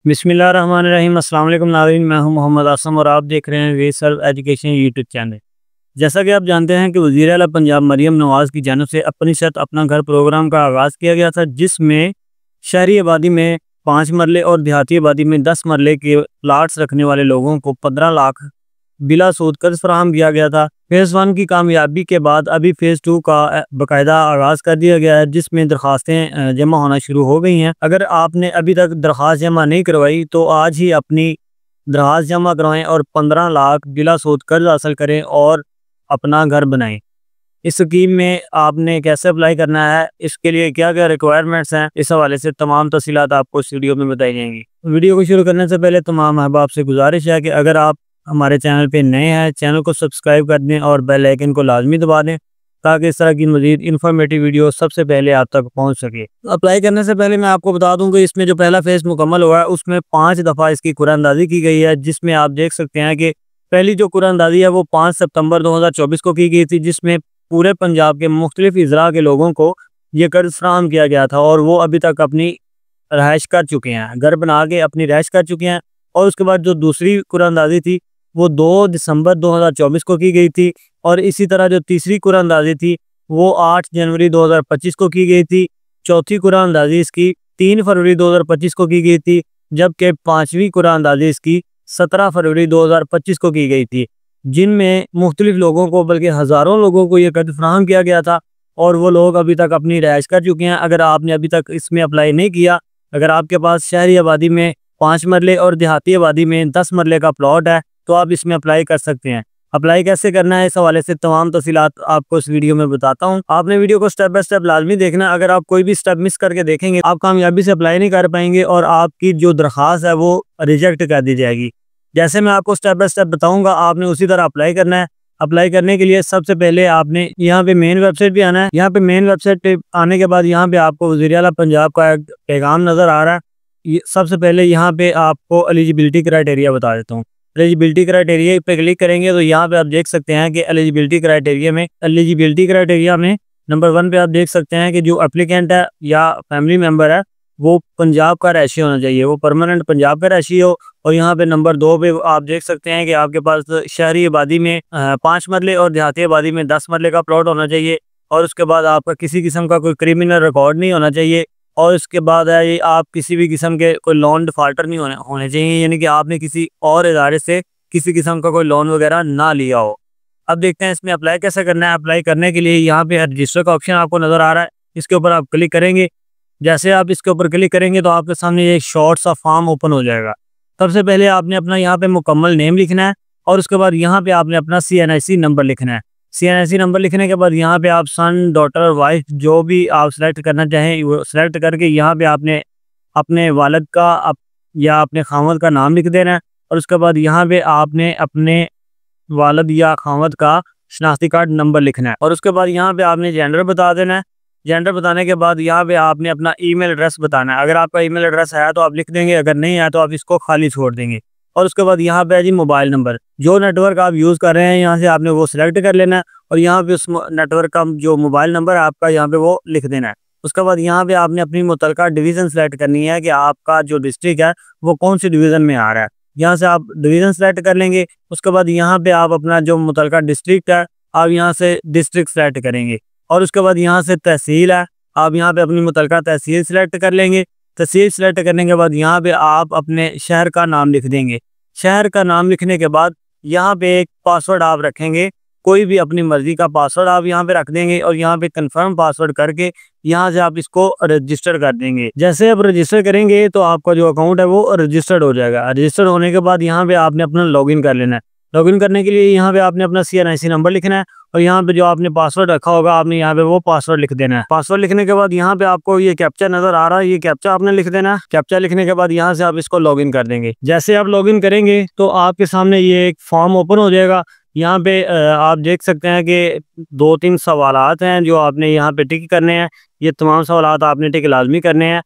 बिस्मिल्लाहिर्रहमानिर्रहीम। अस्सलाम वालेकुम नाज़रीन, मैं हूं मोहम्मद आसम और आप देख रहे हैं वे सेल्फ एजुकेशन यूट्यूब चैनल। जैसा कि आप जानते हैं कि वज़ीर आला पंजाब मरियम नवाज़ की जानिब से अपनी छत अपना घर प्रोग्राम का आगाज़ किया गया था, जिसमें शहरी आबादी में 5 मरले और देहाती आबादी में 10 मरले के प्लाट्स रखने वाले लोगों को 15 लाख बिला सूद कर्ज फराहम किया गया था। फ़ेज़ 1 की कामयाबी के बाद अभी फ़ेज़ 2 का बाकायदा आगाज़ कर दिया गया है, जिसमें दरख्वास्तें जमा होना शुरू हो गई हैं। अगर आपने अभी तक दरख्वास्त जमा नहीं करवाई तो आज ही अपनी दरख्वास्त जमा करवाएं और 15 लाख बिला सूद कर्ज हासिल करें और अपना घर बनाएं। इस स्कीम में आपने कैसे अप्लाई करना है, इसके लिए क्या क्या रिक्वायरमेंट्स हैं, इस हवाले से तमाम तफसीलात आपको इस वीडियो में बताई जाएंगी। वीडियो को शुरू करने से पहले तमाम अहबाब से गुजारिश है कि अगर आप हमारे चैनल पे नए हैं, चैनल को सब्सक्राइब कर दें और बेल आइकन को लाजमी दबा दें ताकि इस तरह की मज़ीद इन्फॉर्मेटिव वीडियो सबसे पहले आप तक पहुंच सके। अप्लाई करने से पहले मैं आपको बता दूं कि इसमें जो पहला फेज़ मुकम्मल हुआ है उसमें 5 दफ़ा इसकी कुरानंदाज़ी की गई है, जिसमें आप देख सकते हैं कि पहली जो कुरानंदाज़ी है वो 5 सितंबर 2024 को की गई थी, जिसमें पूरे पंजाब के मुख्तलिफ इज़रा के लोगों को ये कर्ज फराहम किया गया था और वो अभी तक अपनी रहाइश कर चुके हैं, घर बना के अपनी रहाइश कर चुके हैं। और उसके बाद जो दूसरी कुरानंदाज़ी थी वो 2 दिसंबर 2024 को की गई थी और इसी तरह जो तीसरी कुरानंदाज़ी थी वो 8 जनवरी 2025 को की गई थी। चौथी कुरानंदाज़ी इसकी 3 फरवरी 2025 को की गई थी, जबकि 5वीं कुरानंदाज़ी इसकी 17 फरवरी 2025 को की गई थी, जिनमें मुख्तलिफ लोगों को बल्कि हज़ारों लोगों को ये कर्ज फराहम किया गया था और वो लोग अभी तक अपनी रहाइश कर चुके हैं। अगर आपने अभी तक इसमें अप्लाई नहीं किया, अगर आपके पास शहरी आबादी में 5 मरले और देहाती आबादी में 10 मरले का प्लॉट है तो आप इसमें अप्लाई कर सकते हैं। अप्लाई कैसे करना है, इस हवाले से तमाम तफसीलात आपको इस वीडियो में बताता हूं। आपने वीडियो को स्टेप बाय स्टेप लाजमी देखना। अगर आप कोई भी स्टेप मिस करके देखेंगे आप कामयाबी से अप्लाई नहीं कर पाएंगे और आपकी जो दरख्वास्त है वो रिजेक्ट कर दी जाएगी। जैसे मैं आपको स्टेप बाय स्टेप बताऊंगा आपने उसी तरह अप्लाई करना है। अप्लाई करने के लिए सबसे पहले आपने यहाँ पे मेन वेबसाइट पे आना है। यहाँ पे मेन वेबसाइट पे आने के बाद यहाँ पे आपको वज़ीर आला पंजाब का एक पैगाम नज़र आ रहा है। सबसे पहले यहाँ पे आपको एलिजिबिलिटी क्राइटेरिया बता देता हूँ। एलिजिबिलिटी क्राइटेरिया पे क्लिक करेंगे तो यहाँ पे आप देख सकते हैं कि एलिजिबिलिटी क्राइटेरिया में नंबर 1 पे आप देख सकते हैं कि जो एप्लीकेंट है या फैमिली मेंबर है वो पंजाब का रहायशी होना चाहिए, वो परमानेंट पंजाब का रहायशी हो। और यहाँ पे नंबर 2 पे आप देख सकते हैं कि आपके पास शहरी आबादी में 5 मरले और देहाती आबादी में 10 मरले का प्लॉट होना चाहिए। और उसके बाद आपका किसी किस्म का कोई क्रिमिनल रिकॉर्ड नहीं होना चाहिए। और इसके बाद है ये आप किसी भी किस्म के कोई लोन डिफाल्टर नहीं होने चाहिए, यानी कि आपने किसी और इदारे से किसी किस्म का कोई लोन वगैरह ना लिया हो। अब देखते हैं इसमें अप्लाई कैसे करना है। अप्लाई करने के लिए यहाँ पे रजिस्टर का ऑप्शन आपको नज़र आ रहा है, इसके ऊपर आप क्लिक करेंगे। जैसे आप इसके ऊपर क्लिक करेंगे तो आपके सामने ये शॉर्ट सा फॉर्म ओपन हो जाएगा। सबसे पहले आपने अपना यहाँ पे मुकम्मल नेम लिखना है और उसके बाद यहाँ पे आपने अपना CNIC नंबर लिखना है। CNIC नंबर लिखने के बाद यहाँ पे आप सन, डॉटर, वाइफ जो भी आप सेलेक्ट करना चाहें वो सेलेक्ट करके यहाँ पे आपने अपने वालिद का या अपने खामद का नाम लिख देना है। और उसके बाद यहाँ पे आपने अपने वालिद या खामद का शनाख्ती कार्ड नंबर लिखना है और उसके बाद यहाँ पे आपने जेंडर बता देना है। जेंडर बताने के बाद यहाँ पे आपने अपना ईमेल एड्रेस बताना है। अगर आपका ईमेल एड्रेस है तो आप लिख देंगे, अगर नहीं है तो आप इसको खाली छोड़ देंगे। और उसके बाद यहाँ पे है जी मोबाइल नंबर, जो नेटवर्क आप यूज़ कर रहे हैं यहाँ से आपने वो सिलेक्ट कर लेना है और यहाँ पे उस नेटवर्क का जो मोबाइल नंबर है आपका यहाँ पे वो लिख देना है। उसके बाद यहाँ पे आपने अपनी मुतलका डिवीज़न सेलेक्ट करनी है कि आपका जो डिस्ट्रिक्ट है वो कौन सी डिवीज़न में आ रहा है। यहाँ से आप डिवीज़न सेलेक्ट कर लेंगे। उसके बाद यहाँ पे आप अपना जो मुतलका डिस्ट्रिक्ट है आप यहाँ से डिस्ट्रिक्ट सेलेक्ट करेंगे और उसके बाद यहाँ से तहसील है, आप यहाँ पे अपनी मुतलका तहसील सेलेक्ट कर लेंगे। तहसील सेलेक्ट करने के बाद यहाँ पे आप अपने शहर का नाम लिख देंगे। शहर का नाम लिखने के बाद यहाँ पे एक पासवर्ड आप रखेंगे, कोई भी अपनी मर्जी का पासवर्ड आप यहाँ पे रख देंगे और यहाँ पे कंफर्म पासवर्ड करके यहाँ से आप इसको रजिस्टर कर देंगे। जैसे आप रजिस्टर करेंगे तो आपका जो अकाउंट है वो रजिस्टर्ड हो जाएगा। रजिस्टर्ड होने के बाद यहाँ पे आपने अपना लॉगिन कर लेना है। लॉगिन करने के लिए यहाँ पे आपने अपना CNIC नंबर लिखना है और यहाँ पे जो आपने पासवर्ड रखा होगा आपने यहाँ पे वो पासवर्ड लिख देना है। पासवर्ड लिखने के बाद यहाँ पे आपको ये कैप्चा नजर आ रहा है, ये कैप्चा आपने लिख देना है। कैप्चा लिखने के बाद यहाँ से आप इसको लॉगिन कर देंगे। जैसे आप लॉगिन करेंगे तो आपके सामने ये एक फॉर्म ओपन हो जाएगा। यहाँ पे आप देख सकते हैं कि 2-3 सवालात हैं जो आपने यहाँ पे टिक करने हैं। ये तमाम सवालात आपने टिक लाजमी करने हैं,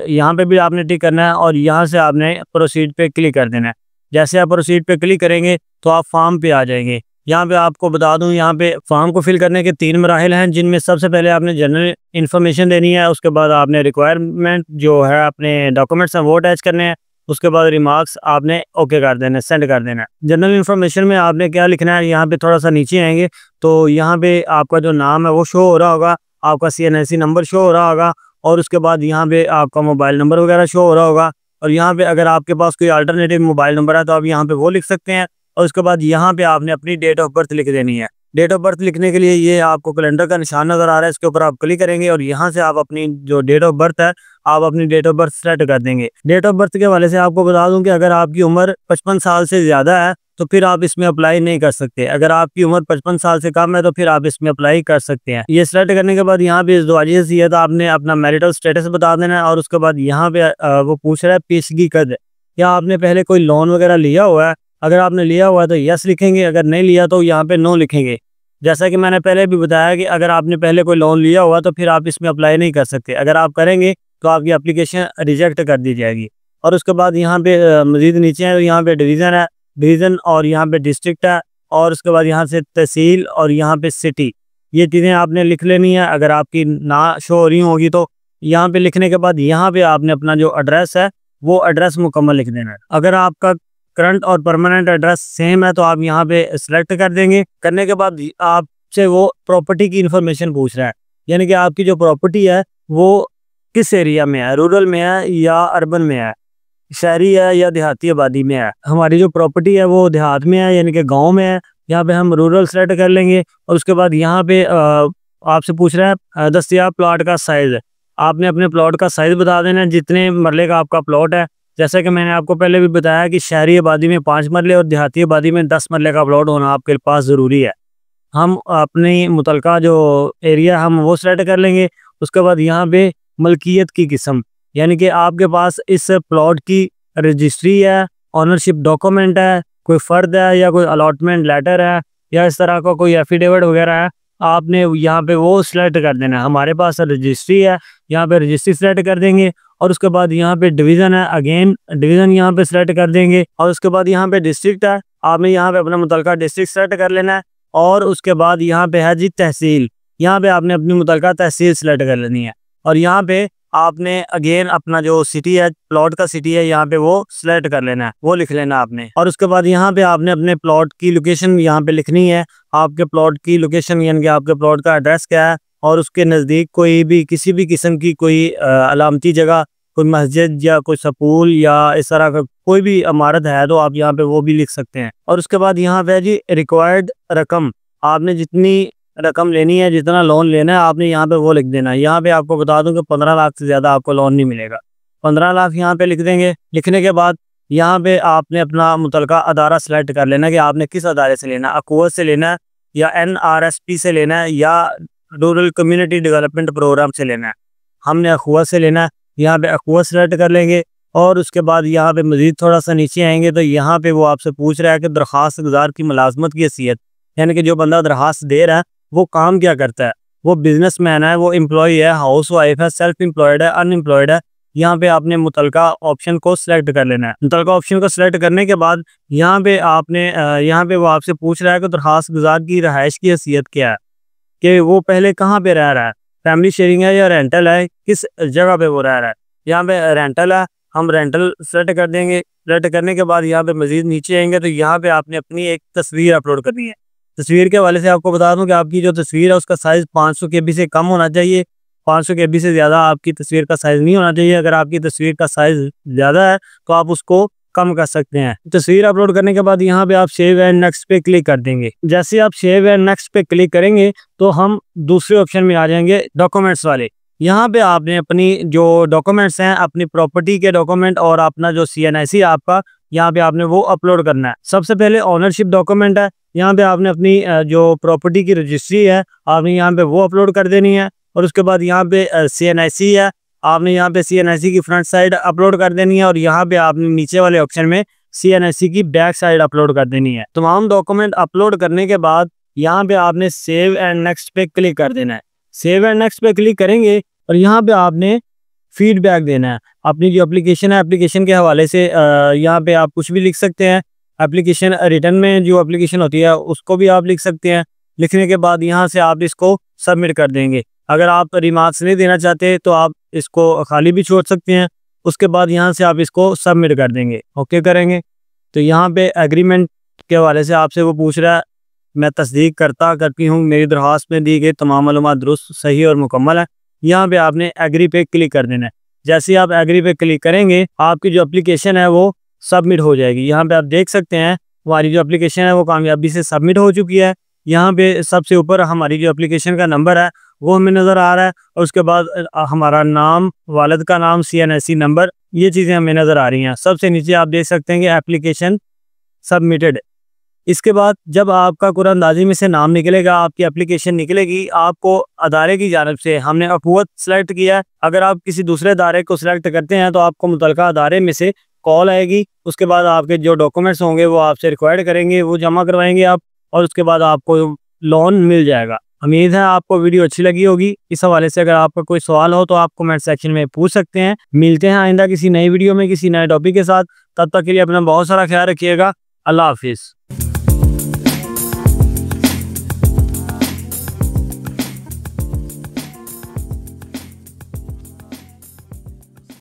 यहाँ पे भी आपने टिक करना है और यहाँ से आपने प्रोसीड पे क्लिक कर देना है। जैसे आप प्रोसीड पे क्लिक करेंगे तो आप फॉर्म पे आ जाएंगे। यहाँ पे आपको बता दूं यहाँ पे फॉर्म को फिल करने के 3 मराहिल हैं, जिनमें सबसे पहले आपने जनरल इन्फॉर्मेशन देनी है। उसके बाद आपने रिक्वायरमेंट जो है अपने डॉक्यूमेंट्स हैं वो अटैच करने हैं। उसके बाद रिमार्क्स आपने ओके कर देना, सेंड कर देना। जनरल इन्फॉर्मेशन में आपने क्या लिखना है, यहाँ पे थोड़ा सा नीचे आएंगे तो यहाँ पे आपका जो नाम है वो शो हो रहा होगा, आपका CNIC नंबर शो हो रहा होगा, और उसके बाद यहाँ पे आपका मोबाइल नंबर वगैरह शो हो रहा होगा। और यहाँ पे अगर आपके पास कोई अल्टरनेटिव मोबाइल नंबर है तो आप यहाँ पे वो लिख सकते हैं। और उसके बाद यहाँ पे आपने अपनी डेट ऑफ बर्थ लिख देनी है। डेट ऑफ बर्थ लिखने के लिए ये आपको कैलेंडर का निशान नज़र आ रहा है, इसके ऊपर आप क्लिक करेंगे और यहाँ से आप अपनी जो डेट ऑफ बर्थ है, आप अपनी डेट ऑफ बर्थ सेट कर देंगे। डेट ऑफ बर्थ के हवाले से आपको बता दूं कि अगर आपकी उम्र 55 साल से ज़्यादा है तो फिर आप इसमें अप्लाई नहीं कर सकते। अगर आपकी उम्र 55 साल से कम है तो फिर आप इसमें अप्लाई कर सकते हैं। ये सेलेक्ट करने के बाद यहाँ पे इस दुआजी हैसियत आपने अपना मैरिटल स्टेटस बता देना है। और उसके बाद यहाँ पे वो पूछ रहा है पेशगी कद, क्या आपने पहले कोई लोन वगैरह लिया हुआ है। अगर आपने लिया हुआ है तो यस लिखेंगे, अगर नहीं लिया तो यहाँ पे नो लिखेंगे। जैसा कि मैंने पहले भी बताया कि अगर आपने पहले कोई लोन लिया हुआ तो फिर आप इसमें अप्लाई नहीं कर सकते। अगर आप करेंगे तो आपकी एप्लीकेशन रिजेक्ट कर दी जाएगी। और उसके बाद यहाँ पे मज़ीद नीचे है, यहाँ पे डिवीज़न है, डिवीज़न और यहाँ पे डिस्ट्रिक्ट है, और उसके बाद यहाँ से तहसील और यहाँ पे सिटी, ये चीज़ें आपने लिख लेनी है। अगर आपकी ना शो हो रही होगी तो यहाँ पे लिखने के बाद यहाँ पे आपने अपना जो एड्रेस है वो एड्रेस मुकम्मल लिख देना है। अगर आपका करंट और परमानेंट एड्रेस सेम है तो आप यहाँ पे सिलेक्ट कर देंगे। करने के बाद आपसे वो प्रॉपर्टी की इंफॉर्मेशन पूछ रहा है, यानी कि आपकी जो प्रॉपर्टी है वो किस एरिया में है, रूरल में है या अर्बन में है, शहरी है या देहाती आबादी में है। हमारी जो प्रॉपर्टी है वो देहात में है, यानी कि गांव में है। यहाँ पे हम रूरल सेलेक्ट कर लेंगे। और उसके बाद यहाँ पे आपसे पूछ रहा है दस्तयाब प्लॉट का साइज़। आपने अपने प्लॉट का साइज़ बता देना है, जितने मरले का आपका प्लॉट है। जैसा कि मैंने आपको पहले भी बताया कि शहरी आबादी में 5 मरले और देहाती आबादी में 10 मरले का प्लॉट होना आपके पास ज़रूरी है। हम अपनी मुतलका जो एरिया हम वो सेलेक्ट कर लेंगे। उसके बाद यहाँ पे मलकियत की किस्म, यानी कि आपके पास इस प्लॉट की रजिस्ट्री है, ऑनरशिप डॉक्यूमेंट है, कोई फ़र्द है या कोई अलॉटमेंट लेटर है या इस तरह का कोई एफिडेविट वगैरह है, आपने यहाँ पे वो सिलेक्ट कर देना है। हमारे पास रजिस्ट्री है, यहाँ पे रजिस्ट्री सेलेक्ट कर देंगे। और उसके बाद यहाँ पे डिवीज़न है, अगेन डिवीज़न यहाँ पे सिलेक्ट कर देंगे। और उसके बाद यहाँ पे डिस्ट्रिक्ट है, आपने यहाँ पे अपना मुतलका डिस्ट्रिक्ट सेलेक्ट कर लेना है। और उसके बाद यहाँ पे है जी तहसील, यहाँ पे आपने अपनी मुतलका तहसील सेलेक्ट कर लेनी है। और यहाँ पे आपने अगेन अपना जो सिटी है, प्लॉट का सिटी है, यहाँ पे वो सिलेक्ट कर लेना है, वो लिख लेना आपने। और उसके बाद यहाँ पे आपने अपने प्लॉट की लोकेशन यहाँ पे लिखनी है। आपके प्लॉट की लोकेशन यानी कि आपके प्लॉट का एड्रेस क्या है, और उसके नज़दीक कोई भी किसी भी किस्म की कोई अलामती जगह, कोई मस्जिद या कोई स्कूल या इस तरह का कोई भी इमारत है तो आप यहाँ पे वो भी लिख सकते हैं। और उसके बाद यहाँ पे जी रिक्वायर्ड रकम, आपने जितनी रकम लेनी है, जितना लोन लेना है, आपने यहाँ पे वो लिख देना है। यहाँ पे आपको बता दूं कि 15 लाख से ज़्यादा आपको लोन नहीं मिलेगा। 15 लाख यहाँ पे लिख देंगे। लिखने के बाद यहाँ पे आपने अपना मुतलका अदारा सेलेक्ट कर लेना कि आपने किस अदारे से लेना है, अकूवत से लेना है या NRSP से लेना है या रूरल कम्युनिटी डेवलपमेंट प्रोग्राम से लेना है। हमने अकूवत से लेना है, यहाँ पे अकूवत सेलेक्ट कर लेंगे। और उसके बाद यहाँ पे मज़ीद थोड़ा सा नीचे आएंगे तो यहाँ पे वो आपसे पूछ रहा है कि दरख्वास्त गुजार की मुलाजमत की हैसियत, यानी कि जो बंदा दरख्वास्त दे रहा है वो काम क्या करता है, वो बिजनेसमैन है, वो एम्प्लॉय है, हाउस वाइफ है, सेल्फ एम्प्लॉयड है, अनएम्प्लॉयड है। यहाँ पे आपने मुतलका ऑप्शन को सिलेक्ट कर लेना है। मुतलका ऑप्शन को सिलेक्ट करने के बाद यहाँ पे आपने यहाँ पे वो आपसे पूछ रहा है कि दरख्वास्त गुजार की रहाइश की हैसियत क्या है, कि वो पहले कहाँ पे रह रहा है, फैमिली शेयरिंग है या रेंटल है, किस जगह पे वो रह रहा है। यहाँ पे रेंटल है, हम रेंटल सेलेक्ट कर देंगे। सेलेक्ट करने के बाद यहाँ पे मज़ीद नीचे आएंगे तो यहाँ पे आपने अपनी एक तस्वीर अपलोड करनी है। तस्वीर के हवाले से आपको बता दूं कि आपकी जो तस्वीर है उसका साइज़ 500 KB से कम होना चाहिए, 500 KB से ज़्यादा आपकी तस्वीर का साइज़ नहीं होना चाहिए। अगर आपकी तस्वीर का साइज़ ज़्यादा है तो आप उसको कम कर सकते हैं। तस्वीर अपलोड करने के बाद यहाँ पे आप सेव एंड नेक्स्ट पे क्लिक कर देंगे। जैसे आप सेव एंड नेक्स्ट पे क्लिक करेंगे तो हम दूसरे ऑप्शन में आ जाएंगे, डॉक्यूमेंट्स वाले। यहाँ पे आपने अपनी जो डॉक्यूमेंट्स हैं, अपनी प्रॉपर्टी के डॉक्यूमेंट और अपना जो CNIC आपका, यहाँ पे आपने वो अपलोड करना है। सबसे पहले ओनरशिप डॉक्यूमेंट है, यहाँ पे आपने अपनी जो प्रॉपर्टी की रजिस्ट्री है आपने यहाँ पे वो अपलोड कर देनी है। और उसके बाद यहाँ पे CNIC है, आपने यहाँ पे CNIC की फ्रंट साइड अपलोड कर देनी है। और यहाँ पे आपने नीचे वाले ऑप्शन में CNIC की बैक साइड अपलोड कर देनी है। तमाम डॉक्यूमेंट अपलोड करने के बाद यहाँ पे आपने सेव एंड नेक्स्ट पे क्लिक कर देना है। सेव एंड नेक्स्ट पे क्लिक करेंगे और यहाँ पे आपने फीडबैक देना है। अपनी जो एप्लीकेशन है, एप्लीकेशन के हवाले से यहाँ पे आप कुछ भी लिख सकते हैं। एप्लीकेशन रिटर्न में जो एप्लीकेशन होती है उसको भी आप लिख सकते हैं। लिखने के बाद यहाँ से आप इसको सबमिट कर देंगे। अगर आप रिमार्क्स नहीं देना चाहते तो आप इसको खाली भी छोड़ सकते हैं। उसके बाद यहाँ से आप इसको सबमिट कर देंगे, ओके करेंगे। तो यहाँ पे एग्रीमेंट के हवाले से आपसे वो पूछ रहा है, मैं तस्दीक करती हूँ मेरी दरख्वास्त में दी गई तमाम मालूमात दुरुस्त, सही और मुकम्मल है। यहाँ पे आपने एग्री पे क्लिक कर देना है। जैसे ही आप एग्री पे क्लिक करेंगे आपकी जो एप्लीकेशन है वो सबमिट हो जाएगी। यहाँ पे आप देख सकते हैं हमारी जो एप्लीकेशन है वो कामयाबी से सबमिट हो चुकी है। यहाँ पे सबसे ऊपर हमारी जो एप्लीकेशन का नंबर है वो हमें नज़र आ रहा है, और उसके बाद हमारा नाम, वालिद का नाम, CNSE नंबर, ये चीज़ें हमें नज़र आ रही हैं। सबसे नीचे आप देख सकते हैं कि एप्लीकेशन सबमिटेड। इसके बाद जब आपका कुरानंदाजी में से नाम निकलेगा, आपकी एप्लीकेशन निकलेगी, आपको अदारे की जानिब से हमने अखुवत सेलेक्ट किया है। अगर आप किसी दूसरे अदारे को सिलेक्ट करते हैं तो आपको मुतलका अदारे में से कॉल आएगी। उसके बाद आपके जो डॉक्यूमेंट्स होंगे वो आपसे रिक्वायर्ड करेंगे, वो जमा करवाएंगे आप, और उसके बाद आपको लोन मिल जाएगा। उम्मीद है आपको वीडियो अच्छी लगी होगी। इस हवाले से अगर आपका कोई सवाल हो तो आप कमेंट सेक्शन में पूछ सकते हैं। मिलते हैं आइंदा किसी नई वीडियो में किसी नए टॉपिक के साथ। तब तक के लिए अपना बहुत सारा ख्याल रखिएगा। अल्लाह हाफिज़।